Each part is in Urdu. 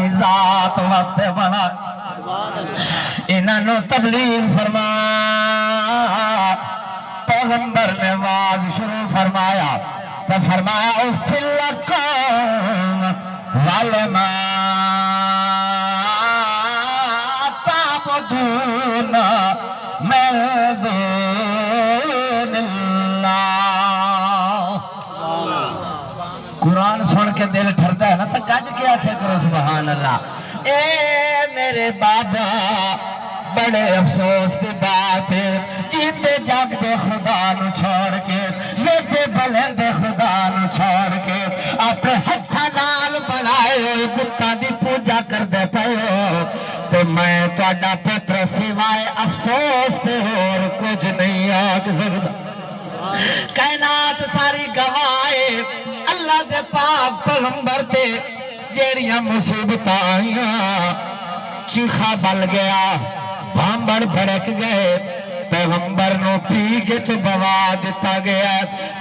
اپنی ذات واسطے بنا انہوں تبلیغ فرما پیغمبر نے واز شروع فرمایا تو فرمایا اُفِّل لَكُمْ وَلِمَا تَعْبُدُونَ مِن دُونِ اللَّهِ قرآن سن کے دل ٹھرتا ہے نا تو گج کے آکھے کرو سبحان اللہ اے میرے بابا بڑے افسوس کی بات ہے جیتے جاگتے خدا نو چھوڑ کے لیتے بلندے خدا نو چھوڑ کے اپنے ہتھاں نال بنائے ہوئے بتاں دی پوجا کردے پئے ہو تو میں تہاڈا پتر سوائے افسوس تے اور کچھ نہیں آکھ سکدا کائنات ساری گواہے اللہ دے پاک پیغمبر تے جیڑیاں مصیبتاں آئیاں چیخا بل گیا بھامبڑ بھڑک گئے پیغمبر نو پیگ چ بوا دیتا گیا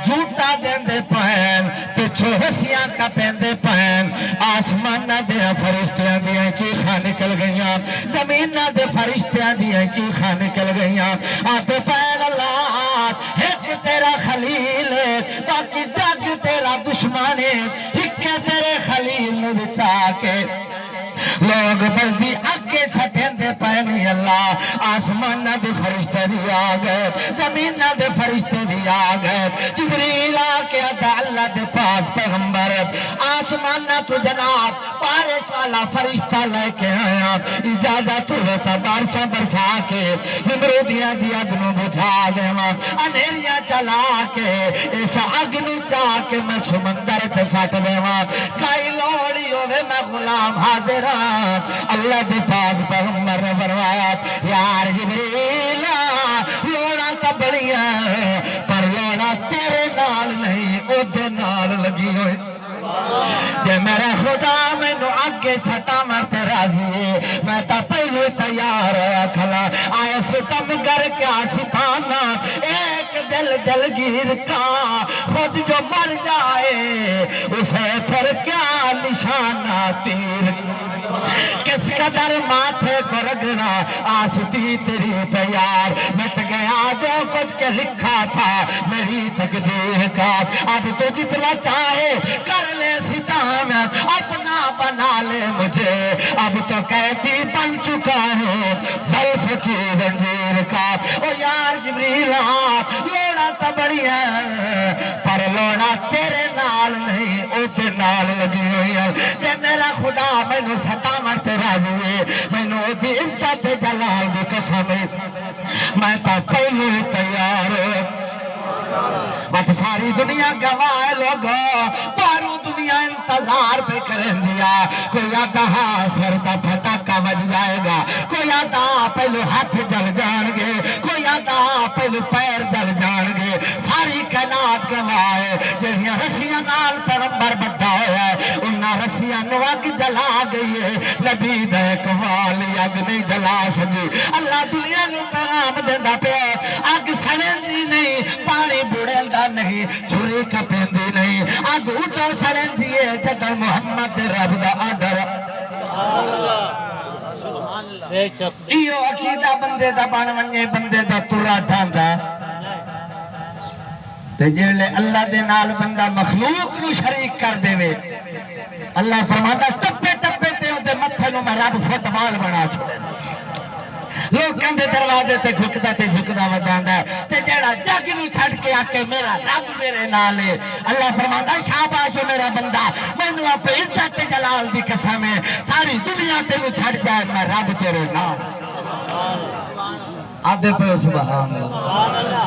جھوٹا دیندے پہن پچھو ہسیاں کا پیندے پہن آسمان دے فرشتیاں دیاں چیخاں نکل گئیاں زمین دے فرشتیاں دیاں چیخاں نکل گئیاں آتے پہن اللہ ایک تیرا خلیل ہے باقی جگ تیرا دشمن ہے ایک تیرے خلیل نو بچا کے لوگ بلدی اگے سٹھیں دے پہنی اللہ آسمان دے فرشتے بھی آگئے زمین دے فرشتے بھی آگئے جبریل آکے آتا اللہ دے پاک پیغمبر آسمان تو جناب بارش والا فرشتہ لے کے آیا اجازت ہوتا بارشہ برسا کے نمرودیاں دی اگنو بجھا دے انہیریاں چلا کے اس اگنو چاہ کے میں سمندر چھ سٹ دے کائی لوڑی ہوئے میں غلام حاضر اللہ دے پاک پیغمبر نے فرمایا یار جبریل لوڑا تا بڑیا ہے پر لوڑا تیرے نال نہیں او دے نال لگی ہوئی جے میرا خدا میں نو آگے سٹا مرتے راضی ہے میں تا پہلے تیار ہے کھلا آئے ستم گر کیا ستانا ایک دل گیر کا خود جو مر جائے اسے پھر کیا نشانہ تیر کس قدر ماتھے کو رگنا آستی تیری پیار مٹ گیا جو کچھ کے لکھا تھا میری تقدیر کا اب تو جتنا چاہے کر لے ستام اپنا بنا لے مجھے اب تو قیدی بن چکا ہوں زلف کی زنجیر کا او یار جبریل لوڑا تو بڑی ہے پر لوڑا تیرے نال نہیں او تے نال لگی ہوئی ہے تے میرا خدا میں نو سٹا مرتے راضی ہے میں نو دی عزت جلال دی قسم میں تا پہلو تیار بات ساری دنیا گواہ لوگوں پارو دنیا انتظار پہ کریں دیا کوئی آدھا سر دا پھٹاکا بج جائے گا کوئی آدھا پہلو ہاتھ جل جان گے کوئی آدھا پہلو پیر جل جان گے ساری کائنات گواہ ہے جنہاں رسیاں نال پیغمبر بڑھا ہوا ہے انہاں رسیاں نو اگ جلا گئی ہے نبی دے کوالی اگ نہیں جلا سکی اللہ دنیا نو پیغام دیندا پیا اگ سڑن دی نہیں پانی بڑھن دا نہیں چھری کپن دی نہیں اگ اٹھر سڑن دی ہے جدر محمد رب دا آڈر ایو عقیدہ بندے دا بان ونجے بندے دا تورا ٹھاندا تے جڑے اللہ دے نال بندہ مخلوق نو شریک کر دے وے اللہ فرماتا ٹپے ٹپے تے اودے متھے نو میں رب فٹ بال بنا چھوڑے لوگ کندے دروازے تے جھکدا وداندا تے جڑا جگ نو چھڑ کے آکے میرا رب میرے نال ہے اللہ فرماتا شاباش میرا بندہ مینوں اپنی عزت جلال دی قسم ہے ساری دنیا تینوں چھڑ جائے میں رب تیرے نال آدھے پہ سبحان اللہ